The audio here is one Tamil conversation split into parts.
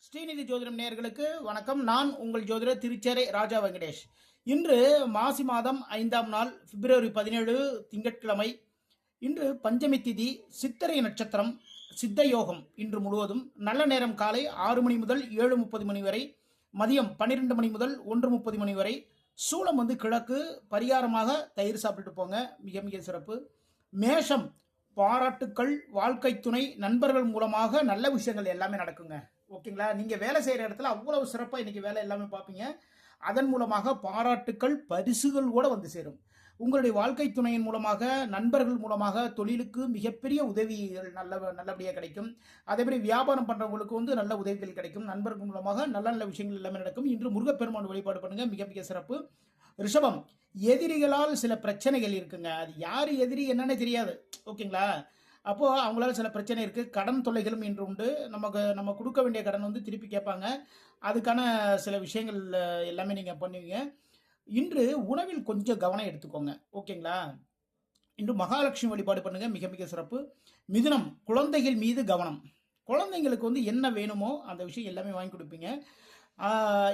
ஸ்ரீநிதி ஜோதிடம் நேயர்களுக்கு வணக்கம். நான் உங்கள் ஜோதிடர் திருச்சேரை ராஜா வெங்கடேஷ். இன்று மாசி மாதம் 5ஆம் நாள் பிப்ரவரி 17 திங்கட்கிழமை. இன்று பஞ்சமி திதி, சித்திரை நட்சத்திரம், சித்த யோகம். இன்று முழுவதும் நல்ல நேரம் காலை 6 மணி முதல் 7:30 மணி வரை, மதியம் 12 மணி முதல் 1:30 மணி வரை. சூலம் கிழக்கு. பரிகாரமாக தயிர் சாப்பிட்டு போங்க, மிக மிக சிறப்பு. மேஷம், பாராட்டுக்கள், வாழ்க்கை துணை, நண்பர்கள் மூலமாக நல்ல விஷயங்கள் எல்லாமே நடக்குங்க. ஓகேங்களா? நீங்க வேலை செய்யற இடத்துல அவ்வளவு சிறப்பா இன்னைக்கு வேலை எல்லாமே பார்ப்பீங்க. அதன் மூலமாக பாராட்டுக்கள், பரிசுகள் கூட வந்து சேரும். உங்களுடைய வாழ்க்கை துணையின் மூலமாக, நண்பர்கள் மூலமாக தொழிலுக்கு மிகப்பெரிய உதவிகள் நல்லபடியாக கிடைக்கும். அதே மாதிரி வியாபாரம் பண்றவங்களுக்கு நல்ல உதவிகள் கிடைக்கும். நண்பர்கள் மூலமாக நல்ல நல்ல விஷயங்கள் எல்லாமே நடக்கும். இன்று முருகப்பெருமான் வழிபாடு பண்ணுங்க, மிக மிக சிறப்பு. ரிஷபம், எதிரிகளால் சில பிரச்சனைகள் இருக்குங்க. அது யாரு எதிரி என்னன்னு தெரியாது. ஓகேங்களா? அப்போ அவங்களால சில பிரச்சனை இருக்கு. கடன் தொல்லைகளும் இன்று உண்டு. நம்ம கொடுக்க வேண்டிய கடன் திருப்பி கேட்பாங்க. அதுக்கான சில விஷயங்கள் எல்லாமே நீங்க பண்ணுவீங்க. இன்று உணவில் கொஞ்சம் கவனம் எடுத்துக்கோங்க. ஓகேங்களா? இன்று மகாலட்சுமி வழிபாடு பண்ணுங்க, மிக மிக சிறப்பு. மிதுனம், குழந்தைகள் மீது கவனம். குழந்தைங்களுக்கு என்ன வேணுமோ அந்த விஷயம் எல்லாமே வாங்கி கொடுப்பீங்க.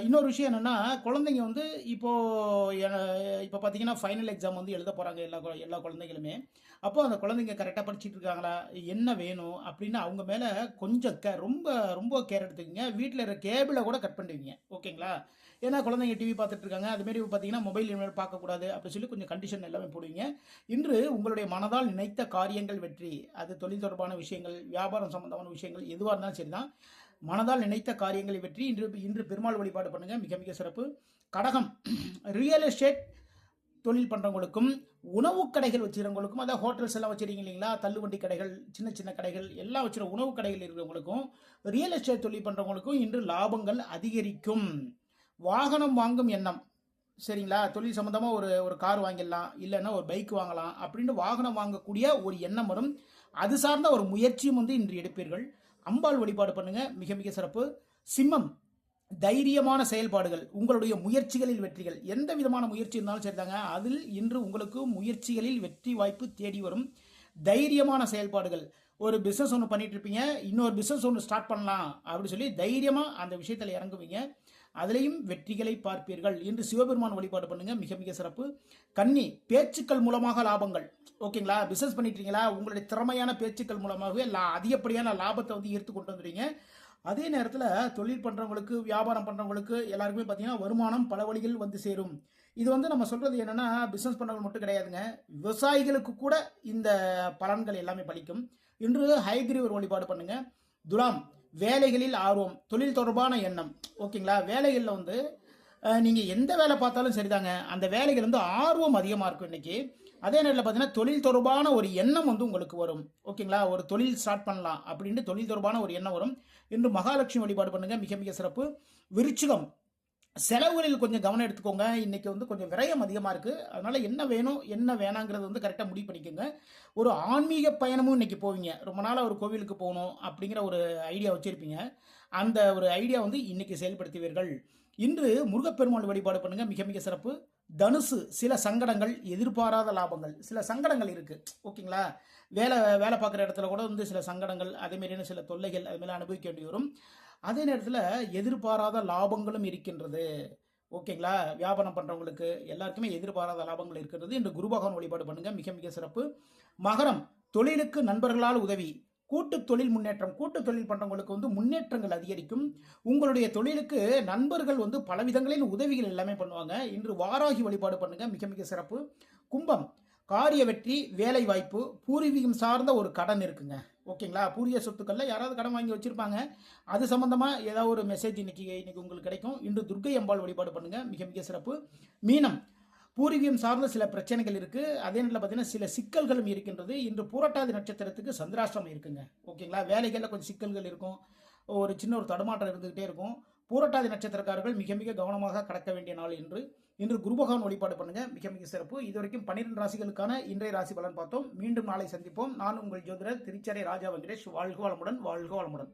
இன்னொரு விஷயம் என்னன்னா, குழந்தைங்க இப்போ இப்போ பார்த்தீங்கன்னா ஃபைனல் எக்ஸாம் எழுத போகிறாங்க எல்லா குழந்தைகளுமே. அப்போ அந்த குழந்தைங்க கரெக்டாக படிச்சுட்டு இருக்காங்களா, என்ன வேணும் அப்படின்னு அவங்க மேலே கொஞ்சம் ரொம்ப ரொம்ப கேர் எடுத்துக்கோங்க. வீட்டில் இருக்கிற கேபிளை கூட கட் பண்ணுவீங்க. ஓகேங்களா? ஏன்னா குழந்தைங்க டிவி பார்த்துட்டு இருக்காங்க. அதுமாரி பார்த்தீங்கன்னா மொபைல் இனிமேல் பார்க்கக்கூடாது அப்படி சொல்லி கொஞ்சம் கண்டிஷன் எல்லாமே போடுவீங்க. இன்று உங்களுடைய மனதால் நினைத்த காரியங்கள் வெற்றி. அது தொழில் தொடர்பான விஷயங்கள், வியாபாரம் சம்பந்தமான விஷயங்கள் எதுவாக இருந்தாலும் சரி தான். மனதால் நினைத்த காரியங்களை வெற்றி. இன்று பெருமாள் வழிபாடு பண்ணுங்க, மிக மிக சிறப்பு. கடகம், ரியல் எஸ்டேட் தொழில் பண்றவங்களுக்கும், உணவு கடைகள் வச்சுருவங்களுக்கும், அதாவது ஹோட்டல்ஸ் எல்லாம் வச்சிருக்கீங்க இல்லைங்களா, தள்ளுவண்டி கடைகள், சின்ன சின்ன கடைகள் எல்லாம் வச்சுருக்க உணவு கடைகள் இருக்கிறவங்களுக்கும், ரியல் எஸ்டேட் தொழில் பண்றவங்களுக்கும் இன்று லாபங்கள் அதிகரிக்கும். வாகனம் வாங்கும் எண்ணம், சரிங்களா? தொழில் சம்பந்தமா ஒரு கார் வாங்கிடலாம், இல்லைன்னா ஒரு பைக் வாங்கலாம் அப்படின்னு வாகனம் வாங்கக்கூடிய ஒரு எண்ணம் வரும். அது சார்ந்த ஒரு முயற்சியும் இன்று எடுப்பீர்கள். அம்பாள் வழிபாடு பண்ணுங்க, மிக மிக சிறப்பு. சிம்மம், தைரியமான செயல்பாடுகள், உங்களுடைய முயற்சிகளில் வெற்றிகள். எந்த விதமான முயற்சி இருந்தாலும் சரிதாங்க, அதில் இன்று உங்களுக்கு முயற்சிகளில் வெற்றி வாய்ப்பு தேடி வரும். தைரியமான செயல்பாடுகள். ஒரு பிசினஸ் ஒன்று பண்ணிட்டு இருப்பீங்க, இன்னொரு பிசினஸ் ஒன்று ஸ்டார்ட் பண்ணலாம் அப்படின்னு சொல்லி தைரியமா அந்த விஷயத்தில் இறங்குவீங்க. அதிலையும் வெற்றிகளை பார்ப்பீர்கள். இன்று சிவபெருமான் வழிபாடு பண்ணுங்க, மிக மிக சிறப்பு. கன்னி, பேச்சுக்கள் மூலமாக லாபங்கள். ஓகேங்களா? பிசினஸ் பண்ணிட்டீங்களா, உங்களுடைய திறமையான பேச்சுக்கள் மூலமாகவே அதிகப்படியான லாபத்தை ஈர்த்து கொண்டு வந்துடுங்க. அதே நேரத்தில் தொழில் பண்றவங்களுக்கு, வியாபாரம் பண்றவங்களுக்கு எல்லாருக்குமே பார்த்தீங்கன்னா வருமானம் பல வழிகள் வந்து சேரும். இது நம்ம சொல்றது என்னன்னா, பிசினஸ் பண்றவங்க மட்டும் கிடையாதுங்க, விவசாயிகளுக்கு கூட இந்த பலன்கள் எல்லாமே பலிக்கும். இன்று ஹயக்ரீவர் வழிபாடு பண்ணுங்க. துலாம், வேலைகளில் ஆர்வம், தொழில் தொடர்பான எண்ணம். ஓகேங்களா? வேலைகளில் நீங்க எந்த வேலை பார்த்தாலும் சரிதாங்க, அந்த வேலைகள் ஆர்வம் அதிகமாக இருக்கும் இன்னைக்கு. அதே நேரத்தில் பார்த்தீங்கன்னா தொழில் தொடர்பான ஒரு எண்ணம் உங்களுக்கு வரும். ஓகேங்களா? ஒரு தொழில் ஸ்டார்ட் பண்ணலாம் அப்படின்ட்டு தொழில் தொடர்பான ஒரு எண்ணம் வரும். இன்று மகாலட்சுமி வழிபாடு பண்ணுங்க, மிக மிக சிறப்பு. விருச்சிகம், செலவுகளில் கொஞ்சம் கவனம் எடுத்துக்கோங்க. இன்னைக்கு கொஞ்சம் விரயம் அதிகமாக இருக்கு. அதனால என்ன வேணும் என்ன வேணாங்கிறது கரெக்டாக முடிவு பண்ணிக்கோங்க. ஒரு ஆன்மீக பயணமும் இன்னைக்கு போவீங்க. ரொம்ப நாளாக ஒரு கோவிலுக்கு போகணும் அப்படிங்கிற ஒரு ஐடியா வச்சிருப்பீங்க. அந்த ஒரு ஐடியா இன்னைக்கு செயல்படுத்துவீர்கள். இன்று முருகப்பெருமாள் வழிபாடு பண்ணுங்க, மிக மிக சிறப்பு. தனுசு, சில சங்கடங்கள், எதிர்பாராத லாபங்கள். சில சங்கடங்கள் இருக்கு. ஓகேங்களா? வேலை பார்க்குற இடத்துல கூட சில சங்கடங்கள், அதே மாதிரியான சில தொல்லைகள் அது மேலே அனுபவிக்க வேண்டி வரும். அதே நேரத்தில் எதிர்பாராத லாபங்களும் இருக்கின்றது. ஓகேங்களா? வியாபாரம் பண்றவங்களுக்கு எல்லாருக்குமே எதிர்பாராத லாபங்கள் இருக்கிறது. இன்று குரு பகவான் வழிபாடு பண்ணுங்க, மிக மிக சிறப்பு. மகரம், தொழிலுக்கு நண்பர்களால் உதவி, கூட்டு தொழில் முன்னேற்றம். கூட்டு தொழில் பண்றவங்களுக்கு முன்னேற்றங்கள் அதிகரிக்கும். உங்களுடைய தொழிலுக்கு நண்பர்கள் பல விதங்களில் உதவிகள் எல்லாமே பண்ணுவாங்க. இன்று வாராகி வழிபாடு பண்ணுங்க, மிக மிக சிறப்பு. கும்பம், காரிய வெற்றி, வேலை வாய்ப்பு, பூர்வீகம் சார்ந்த ஒரு கடன் இருக்குங்க. ஓகேங்களா? பூர்வீக சொத்துக்கள்ல யாராவது கடன் வாங்கி வச்சிருப்பாங்க, அது சம்பந்தமா ஏதாவது ஒரு மெசேஜ் இன்னைக்கு உங்களுக்கு கிடைக்கும். இன்று துர்க்கை அம்பாள் வழிபாடு பண்ணுங்க, மிக மிக சிறப்பு. மீனம், பூர்வீகம் சார்ந்த சில பிரச்சனைகள் இருக்கு. அதே நேரத்தில் பார்த்தீங்கன்னா சில சிக்கல்களும் இருக்கின்றது. இன்று பூரட்டாதி நட்சத்திரத்துக்கு சந்திராஷ்டிரமம் இருக்குங்க. ஓகேங்களா? வேலைகளில் கொஞ்சம் சிக்கல்கள் இருக்கும், ஒரு சின்ன ஒரு தடுமாற்றம் இருந்துகிட்டே இருக்கும். பூரட்டாதி நட்சத்திரக்காரர்கள் மிக மிக கவனமாக கடக்க வேண்டிய நாள் இன்று குரு பகவான் வழிபாடு பண்ணுங்க, மிக மிக சிறப்பு. இதுவரைக்கும் 12 ராசிகளுக்கான இன்றைய ராசி பலன் பார்த்தோம். மீண்டும் நாளை சந்திப்போம். நான் உங்கள் ஜோதிடர் திருச்சேரை ராஜா வெங்கடேஷ். வாழ்க வளமுடன், வாழ்க வளமுடன்.